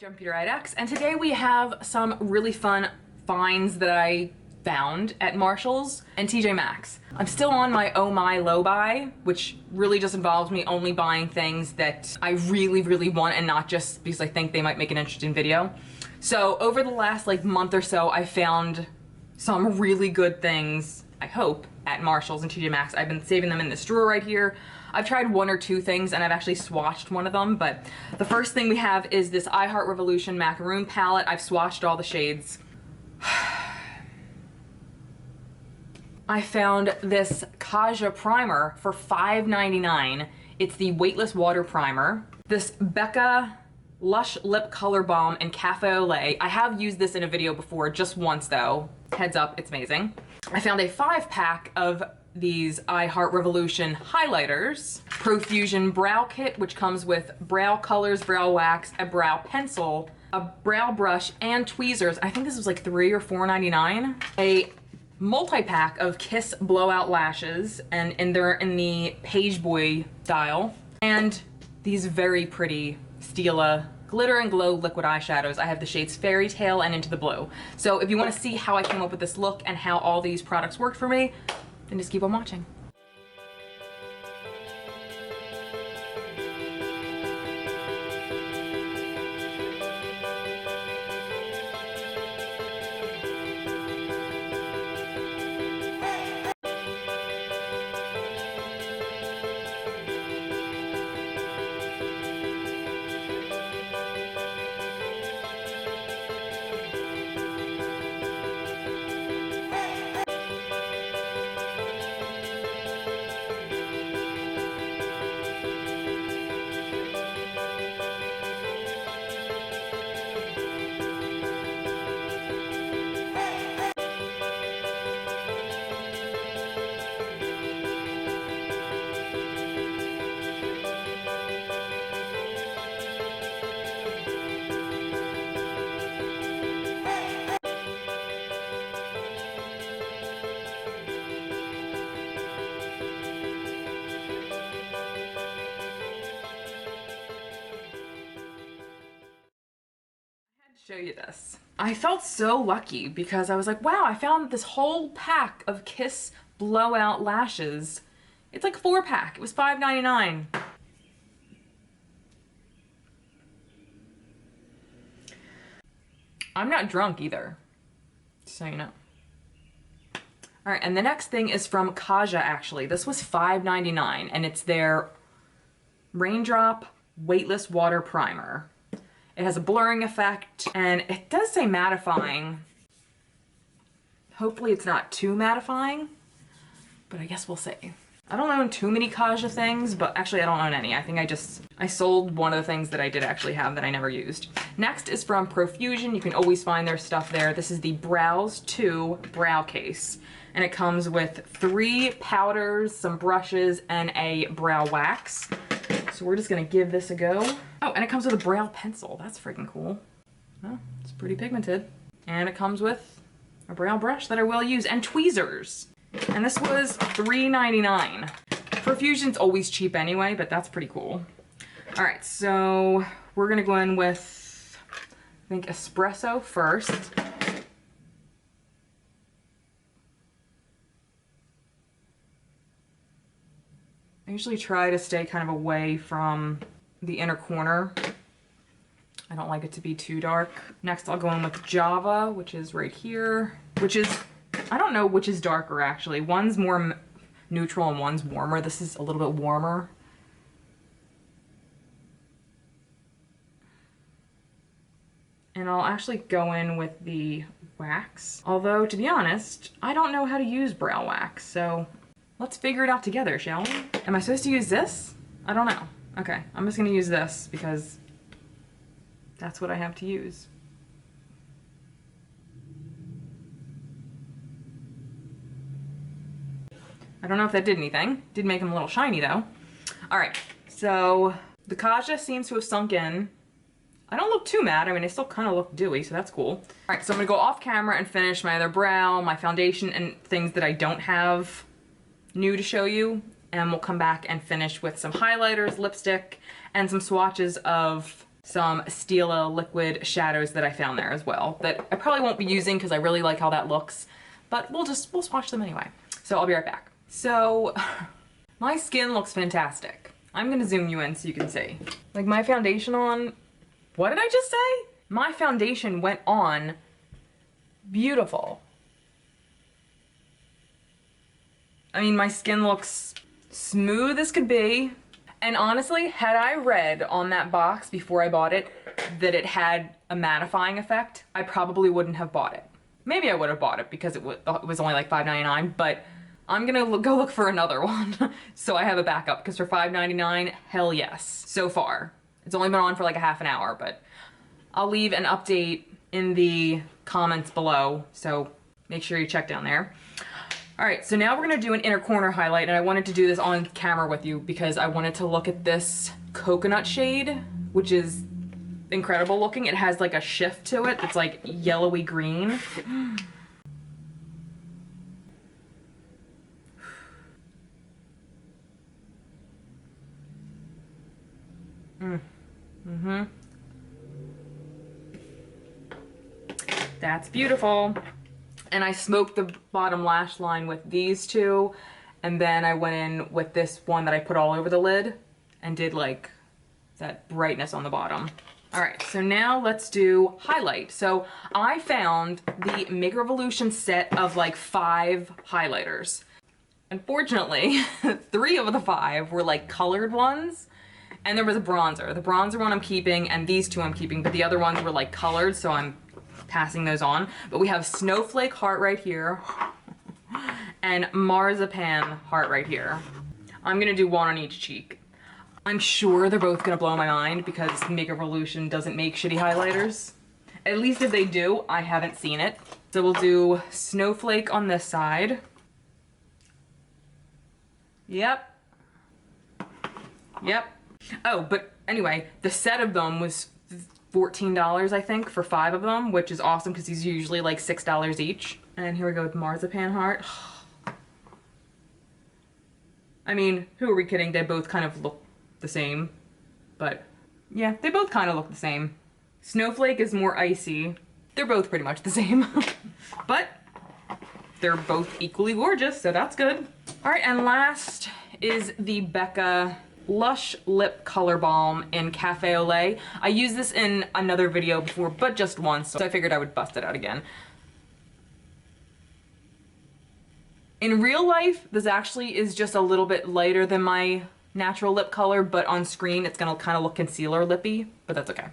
beautyriotx, and today we have some really fun finds that I found at Marshalls and TJ Maxx. I'm still on my oh my low buy, which really just involves me only buying things that I really want and not just because I think they might make an interesting video. So over the last month or so, I found some really good things, I hope, at Marshalls and TJ Maxx. I've been saving them in this drawer right here. I've tried one or two things and I've actually swatched one of them, but the first thing we have is this I Heart Revolution Macaroon palette. I've swatched all the shades. I found this Kaja primer for $5.99. It's the Weightless Water Primer. This BECCA Lush Lip Color Balm in Cafe au Lait. I have used this in a video before, just once though. Heads up, it's amazing. I found a 5-pack of these I Heart Revolution highlighters. Profusion Brow Kit, which comes with brow colors, brow wax, a brow pencil, a brow brush, and tweezers. I think this was like $3 or $4.99. A multi-pack of Kiss Blowout Lashes, and they're in the Page Boy style. And these very pretty Stila Glitter and Glow liquid eyeshadows. I have the shades Fairy Tale and Into the Blue. So if you want to see how I came up with this look and how all these products worked for me, then just keep on watching. Show you this. I felt so lucky because I was like, wow, I found this whole pack of Kiss Blowout Lashes. It's like a 4-pack. It was $5.99. I'm not drunk either, so you know. All right, and the next thing is from Kaja, actually. This was $5.99, and it's their Raindrop Weightless Water Primer. It has a blurring effect, and it does say mattifying. Hopefully it's not too mattifying, but I guess we'll see. I don't own too many Kaja things, but actually I don't own any. I think I sold one of the things that I did actually have that I never used. Next is from Profusion. You can always find their stuff there. This is the Brows 2 Brow Case, and it comes with 3 powders, some brushes, and a brow wax. So we're just gonna give this a go. Oh, and it comes with a brow pencil. That's freaking cool. Oh, it's pretty pigmented. And it comes with a brow brush that I will use, and tweezers. And this was $3.99. Profusion's always cheap anyway, but that's pretty cool. All right, so we're gonna go in with, I think, Espresso first. I usually try to stay kind of away from the inner corner. I don't like it to be too dark. Next I'll go in with Java, which is right here, which is, I don't know which is darker actually. One's more neutral and one's warmer. This is a little bit warmer. And I'll actually go in with the wax. Although, to be honest, I don't know how to use brow wax, so let's figure it out together, shall we? Am I supposed to use this? I don't know. Okay, I'm just gonna use this because that's what I have to use. I don't know if that did anything. Did make them a little shiny though. All right, so the Kaja seems to have sunk in. I don't look too mad. I mean, I still kind of look dewy, so that's cool. All right, so I'm gonna go off camera and finish my other brow, my foundation, and things that I don't have new to show you, and we'll come back and finish with some highlighters, lipstick, and some swatches of some Stila liquid shadows that I found there as well that I probably won't be using because I really like how that looks, but we'll swatch them anyway. So I'll be right back. So my skin looks fantastic. I'm gonna zoom you in so you can see. Like my foundation on, what did I just say? My foundation went on beautiful. I mean, my skin looks smooth as could be. And honestly, had I read on that box before I bought it that it had a mattifying effect, I probably wouldn't have bought it. Maybe I would have bought it because it was only like $5.99, but I'm gonna go look for another one so I have a backup, because for $5.99, hell yes, so far. It's only been on for like a half an hour, but I'll leave an update in the comments below, so make sure you check down there. All right, so now we're gonna do an inner corner highlight, and I wanted to do this on camera with you because I wanted to look at this coconut shade, which is incredible looking. It has like a shift to it that's like yellowy green. That's beautiful. And I smoked the bottom lash line with these two, and then I went in with this one that I put all over the lid and did like that brightness on the bottom. All right, so now let's do highlight. So I found the Make Revolution set of like 5 highlighters. Unfortunately, 3 of the 5 were like colored ones, and there was a bronzer. The bronzer one I'm keeping, and these 2 I'm keeping, but the other ones were like colored, so I'm passing those on. But we have Snowflake heart right here and Marzipan heart right here. I'm gonna do one on each cheek. I'm sure they're both gonna blow my mind because Make Revolution doesn't make shitty highlighters. At least if they do, I haven't seen it. So we'll do Snowflake on this side. Yep. Yep. Oh, but anyway, the set of them was $14, I think, for 5 of them, which is awesome because these are usually like $6 each. And here we go with Marzipan heart. I mean, who are we kidding? They both kind of look the same, but yeah, they both kind of look the same. Snowflake is more icy. They're both pretty much the same, but they're both equally gorgeous, so that's good. All right, and last is the BECCA Lush Lip Color Balm in Cafe au Lait. I used this in another video before, but just once, so I figured I would bust it out again. In real life, this actually is just a little bit lighter than my natural lip color, but on screen it's gonna kind of look concealer lippy, but that's okay.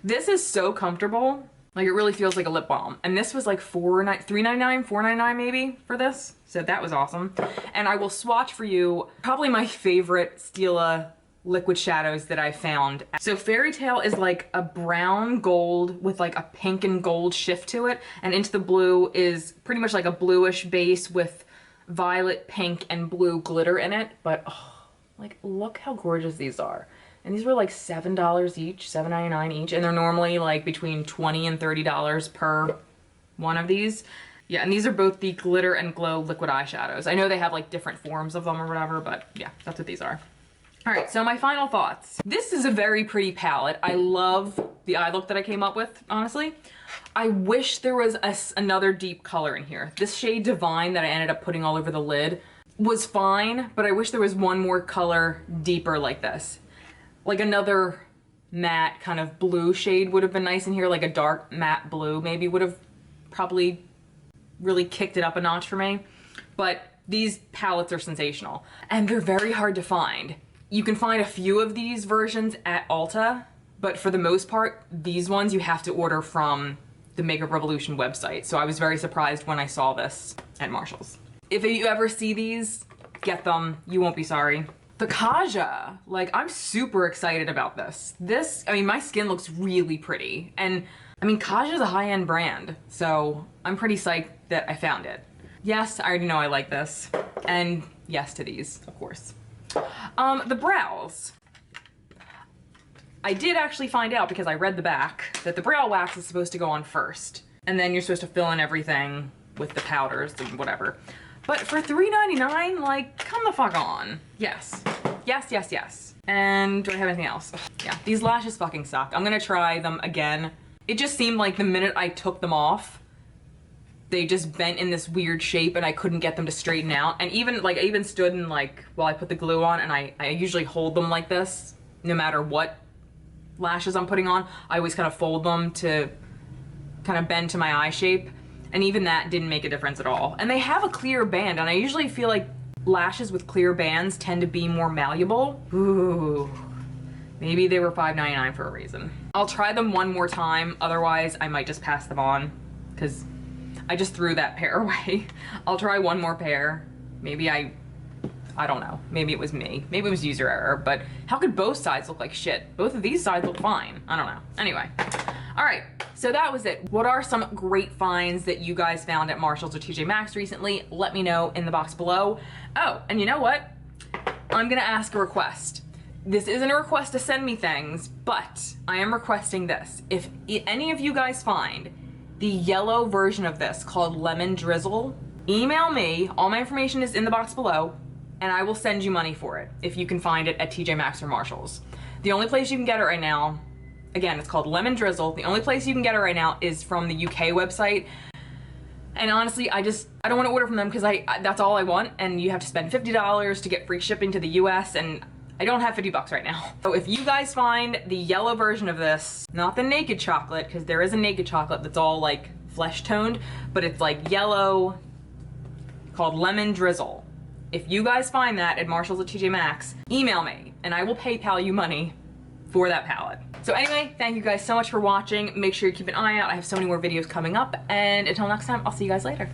This is so comfortable. Like, it really feels like a lip balm. And this was like $3.99, $4.99 maybe for this. So that was awesome. And I will swatch for you probably my favorite Stila liquid shadows that I found. So Fairy Tale is like a brown gold with like a pink and gold shift to it. And Into the Blue is pretty much like a bluish base with violet, pink, and blue glitter in it. But oh, like, look how gorgeous these are. And these were like $7 each, $7.99 each, and they're normally like between $20 and $30 per one of these. Yeah, and these are both the Glitter and Glow liquid eyeshadows. I know they have like different forms of them or whatever, but yeah, that's what these are. All right, so my final thoughts. This is a very pretty palette. I love the eye look that I came up with, honestly. I wish there was another deep color in here. This shade Divine that I ended up putting all over the lid was fine, but I wish there was one more color deeper like this. Like another matte kind of blue shade would have been nice in here, like a dark matte blue maybe would have probably really kicked it up a notch for me. But these palettes are sensational and they're very hard to find. You can find a few of these versions at Ulta, but for the most part, these ones you have to order from the Make Revolution website. So I was very surprised when I saw this at Marshalls. If you ever see these, get them, you won't be sorry. The Kaja, like, I'm super excited about this. This, I mean, my skin looks really pretty. And I mean, Kaja's a high-end brand, so I'm pretty psyched that I found it. Yes, I already know I like this. And yes to these, of course. The brows. I did actually find out, because I read the back, that the brow wax is supposed to go on first. And then you're supposed to fill in everything with the powders and whatever. But for $3.99, like, come the fuck on. Yes. Yes, yes, yes. And do I have anything else? Ugh, yeah, these lashes fucking suck. I'm gonna try them again. It just seemed like the minute I took them off, they just bent in this weird shape and I couldn't get them to straighten out. And even, like, I even stood and, like, while I put the glue on, and I usually hold them like this, no matter what lashes I'm putting on. I always kind of fold them to kind of bend to my eye shape. And even that didn't make a difference at all. And they have a clear band, and I usually feel like lashes with clear bands tend to be more malleable. Ooh, maybe they were $5.99 for a reason. I'll try them one more time, otherwise I might just pass them on, because I just threw that pair away. I'll try one more pair. Maybe I don't know. Maybe it was me. Maybe it was user error, but how could both sides look like shit? Both of these sides look fine. I don't know. Anyway. All right, so that was it. What are some great finds that you guys found at Marshalls or TJ Maxx recently? Let me know in the box below. Oh, and you know what? I'm gonna ask a request. This isn't a request to send me things, but I am requesting this. If any of you guys find the yellow version of this called Lemon Drizzle, email me. All my information is in the box below, and I will send you money for it if you can find it at TJ Maxx or Marshalls. The only place you can get it right now, again, it's called Lemon Drizzle. The only place you can get it right now is from the UK website. And honestly, I don't want to order from them because that's all I want, and you have to spend $50 to get free shipping to the US, and I don't have 50 bucks right now. So if you guys find the yellow version of this, not the naked chocolate, because there is a naked chocolate that's all like flesh toned, but it's like yellow, called Lemon Drizzle. If you guys find that at Marshalls or TJ Maxx, email me and I will PayPal you money for that palette. So anyway, thank you guys so much for watching. Make sure you keep an eye out. I have so many more videos coming up, and until next time, I'll see you guys later.